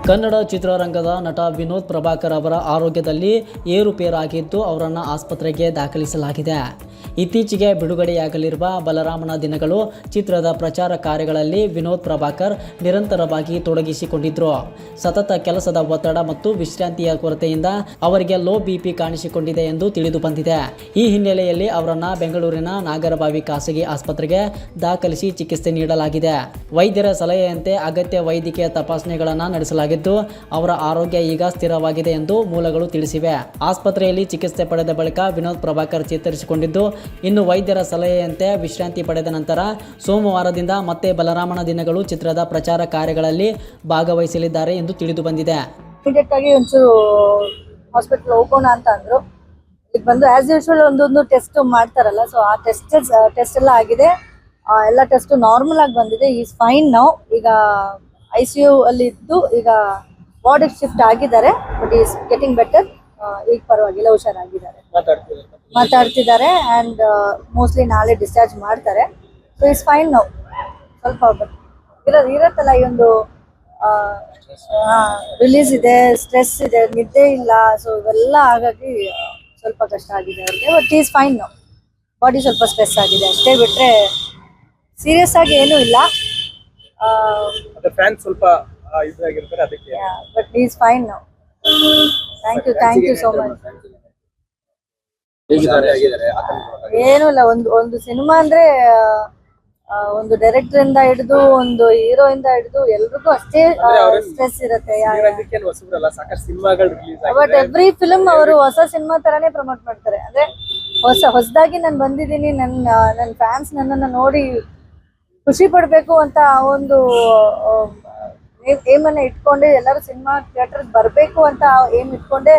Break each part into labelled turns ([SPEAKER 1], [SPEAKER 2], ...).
[SPEAKER 1] ಕನ್ನಡ ಚಿತ್ರರಂಗದ ನಟ ವಿನೋದ್ ಪ್ರಭಾಕರ್ ಅವರ ಆರೋಗ್ಯದಲ್ಲಿ ಏರುಪೇರಾಗಿದ್ದು ಅವರನ್ನು ಆಸ್ಪತ್ರೆಗೆ ದಾಖಲಿಸಲಾಗಿದೆ. ಇತ್ತೀಚೆಗೆ ಬಿಡುಗಡೆಯಾಗಲಿರುವ ಬಲರಾಮನ ದಿನಗಳು ಚಿತ್ರದ ಪ್ರಚಾರ ಕಾರ್ಯಗಳಲ್ಲಿ ವಿನೋದ್ ಪ್ರಭಾಕರ್ ನಿರಂತರವಾಗಿ ತೊಡಗಿಸಿಕೊಂಡಿದ್ರು. ಸತತ ಕೆಲಸದ ಒತ್ತಡ ಮತ್ತು ವಿಶ್ರಾಂತಿಯ ಕೊರತೆಯಿಂದ ಅವರಿಗೆ ಲೋ ಬಿಪಿ ಕಾಣಿಸಿಕೊಂಡಿದೆ ಎಂದು ತಿಳಿದು ಬಂದಿದೆ. ಈ ಹಿನ್ನೆಲೆಯಲ್ಲಿ ಅವರನ್ನು ಬೆಂಗಳೂರಿನ ನಾಗರಬಾವಿ ಖಾಸಗಿ ಆಸ್ಪತ್ರೆಗೆ ದಾಖಲಿಸಿ ಚಿಕಿತ್ಸೆ ನೀಡಲಾಗಿದೆ. ವೈದ್ಯರ ಸಲಹೆಯಂತೆ ಅಗತ್ಯ ವೈದ್ಯಕೀಯ ತಪಾಸಣೆಗಳನ್ನು ನಡೆಸಲಾಗಿದ್ದು ಅವರ ಆರೋಗ್ಯ ಈಗ ಸ್ಥಿರವಾಗಿದೆ ಎಂದು ಮೂಲಗಳು ತಿಳಿಸಿವೆ. ಆಸ್ಪತ್ರೆಯಲ್ಲಿ ಚಿಕಿತ್ಸೆ ಪಡೆದ ಬಳಿಕ ವಿನೋದ್ ಪ್ರಭಾಕರ್ ಚೇತರಿಸಿಕೊಂಡಿದ್ದು ಇನ್ನು ವೈದ್ಯರ ಸಲಹೆಯಂತೆ ವಿಶ್ರಾಂತಿ ಪಡೆದ ನಂತರ ಸೋಮವಾರದಿಂದ ಮತ್ತೆ ಬಲರಾಮನ ದಿನಗಳು ಚಿತ್ರದ ಪ್ರಚಾರ ಕಾರ್ಯಗಳಲ್ಲಿ ಭಾಗವಹಿಸಲಿದ್ದಾರೆ ಎಂದು ತಿಳಿದು ಬಂದಿದೆ.
[SPEAKER 2] ಇಮಿಡಿಯೇಟ್ ಆಗಿ ಒಂಚೂರು ಹಾಸ್ಪಿಟಲ್ ಹೋಗೋಣ ಅಂತ ಅಂದ್ರು. ಈಗ ಬಂದು ಆಸ್ ಯೂಶುವಲ್ ಒಂದೊಂದು ಟೆಸ್ಟ್ ಮಾಡ್ತಾರಲ್ಲ, ಸೊ ಆ ಟೆಸ್ಟ್ ಎಲ್ಲ ಆಗಿದೆ. ಎಲ್ಲ ಟೆಸ್ಟ್ ನಾರ್ಮಲ್ ಆಗಿ ಬಂದಿದೆ. Is fine now. ಈಗ ICU ಅಲ್ಲಿ ಇದ್ದು ಈಗ ವಾರ್ಡಿಗೆ ಶಿಫ್ಟ್ ಆಗಿದ್ದಾರೆ. But is getting better. ಈಗ ಪರವಾಗಿಲ್ಲ, ಹುಷಾರಾಗಿದ್ದಾರೆ, ಮಾತಾಡ್ತಿದ್ದಾರೆ ಅಂಡ್ ಮೋಸ್ಟ್ಲಿ ನಾಳೆ ಡಿಸ್ಚಾರ್ಜ್ ಮಾಡ್ತಾರೆ. So is fine now. ಸ್ವಲ್ಪ ಇರತ್ತಲ್ಲ, ಈ ಒಂದು ರಿಲೀಸ್ ಇದೆ, ಸ್ಟ್ರೆಸ್ ಇದೆ, ನಿದ್ದೆ ಇಲ್ಲ, ಸೊ ಇವೆಲ್ಲ ಹಾಗಾಗಿ ಸ್ವಲ್ಪ ಕಷ್ಟ ಆಗಿದೆ ಅವ್ರಿಗೆ. But is fine now. Body ಸ್ವಲ್ಪ ಸ್ಟ್ರೆಸ್ ಆಗಿದೆ ಅಷ್ಟೇ, ಬಿಟ್ರೆ ಸೀರಿಯಸ್ ಆಗಿ ಏನೂ ಇಲ್ಲ. But is fine now. Thank you so much. ಏನೂ ಇಲ್ಲ, ಒಂದು ಸಿನಿಮಾ ಅಂದ್ರೆ ಒಂದು ಡೈರೆಕ್ಟರ್ ಇಂದ ಹಿಡಿದು ಒಂದು ಹೀರೋ ಇಂದ ಹಿಡಿದು ಎಲ್ರಿಗೂ ಅಷ್ಟೇ ಸ್ಟ್ರೆಸ್ ಇರುತ್ತೆ. ಬಟ್ ಎವ್ರಿ ಫಿಲ್ಮ್ ಅವರು ಹೊಸ ಸಿನಿಮಾ ತರಾನೇ ಪ್ರಮೋಟ್ ಮಾಡ್ತಾರೆ. ಅಂದ್ರೆ ಹೊಸದಾಗಿ ನಾನು ಬಂದಿದ್ದೀನಿ, ನನ್ನ ಫ್ಯಾನ್ಸ್ ನನ್ನನ್ನು ನೋಡಿ ಖುಷಿ ಪಡ್ಬೇಕು ಅಂತ ಒಂದು ಏಮನ್ನ ಇಟ್ಕೊಂಡೆ ಎಲ್ಲರೂ ಸಿನಿಮಾ ಥಿಯೇಟರ್ಗೆ ಬರಬೇಕು ಅಂತ ಏಮ್ ಇಟ್ಕೊಂಡೆ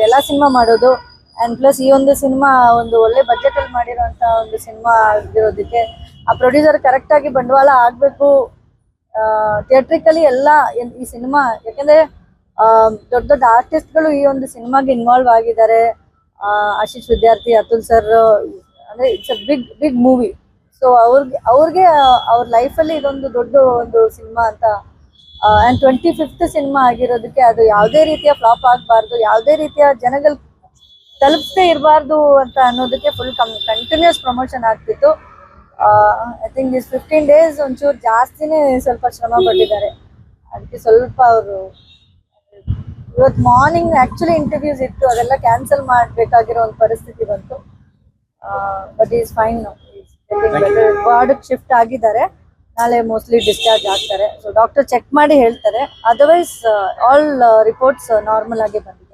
[SPEAKER 2] ಎಲ್ಲ ಸಿನಿಮಾ ಮಾಡೋದು. ಆ್ಯಂಡ್ ಪ್ಲಸ್ ಈ ಒಂದು ಸಿನಿಮಾ ಒಂದು ಒಳ್ಳೆ ಬಜೆಟಲ್ಲಿ ಮಾಡಿರೋಂಥ ಒಂದು ಸಿನಿಮಾ ಆಗಿರೋದಕ್ಕೆ ಆ ಪ್ರೊಡ್ಯೂಸರ್ ಕರೆಕ್ಟಾಗಿ ಬಂಡವಾಳ ಆಗಬೇಕು ಥಿಯೇಟ್ರಿಕಲಿ ಎಲ್ಲ ಈ ಸಿನಿಮಾ. ಯಾಕೆಂದರೆ ದೊಡ್ಡ ದೊಡ್ಡ ಆರ್ಟಿಸ್ಟ್ಗಳು ಈ ಒಂದು ಸಿನಿಮಾಗೆ ಇನ್ವಾಲ್ವ್ ಆಗಿದ್ದಾರೆ. ಆಶೀಶ್ ವಿದ್ಯಾರ್ಥಿ, ಅತುಲ್ ಸರ್, ಅಂದರೆ it's a big movie. So ಅವ್ರಿಗೆ ಅವ್ರ ಲೈಫಲ್ಲಿ ಇದೊಂದು ದೊಡ್ಡ ಒಂದು ಸಿನಿಮಾ ಅಂತ. ಆ್ಯಂಡ್ 25th ಸಿನಿಮಾ ಆಗಿರೋದಕ್ಕೆ ಅದು ಯಾವುದೇ ರೀತಿಯ ಫ್ಲಾಪ್ ಆಗಬಾರ್ದು, ಯಾವುದೇ ರೀತಿಯ ಜನಗಳು ತಲುಪದೇ ಇರಬಾರ್ದು ಅಂತ ಅನ್ನೋದಕ್ಕೆ ಫುಲ್ ಕಂಟಿನ್ಯೂಸ್ ಪ್ರಮೋಷನ್ ಆಗ್ತಿತ್ತು. ಐ ಥಿಂಕ್ ದಿಸ್ 15 days ಒಂಚೂರು ಜಾಸ್ತಿನೇ ಸ್ವಲ್ಪ ಶ್ರಮ ಪಟ್ಟಿದ್ದಾರೆ. ಅದಕ್ಕೆ ಸ್ವಲ್ಪ ಅವರು ಇವತ್ತು ಮಾರ್ನಿಂಗ್ ಆ್ಯಕ್ಚುಲಿ ಇಂಟರ್ವ್ಯೂಸ್ ಇತ್ತು, ಅದೆಲ್ಲ ಕ್ಯಾನ್ಸಲ್ ಮಾಡಬೇಕಾಗಿರೋ ಒಂದು ಪರಿಸ್ಥಿತಿ ಬಂತು. But is fine now. ವಾರ್ಡ್ಗೆ ಶಿಫ್ಟ್ ಆಗಿದ್ದಾರೆ. ನಾಳೆ ಮೋಸ್ಟ್ಲಿ ಡಿಸ್ಚಾರ್ಜ್ ಆಗ್ತಾರೆ. ಸೊ ಡಾಕ್ಟರ್ ಚೆಕ್ ಮಾಡಿ ಹೇಳ್ತಾರೆ. ಅದರ್ವೈಸ್ ಆಲ್ ರಿಪೋರ್ಟ್ಸ್ ನಾರ್ಮಲ್ ಆಗಿ ಬಂದಿದೆ.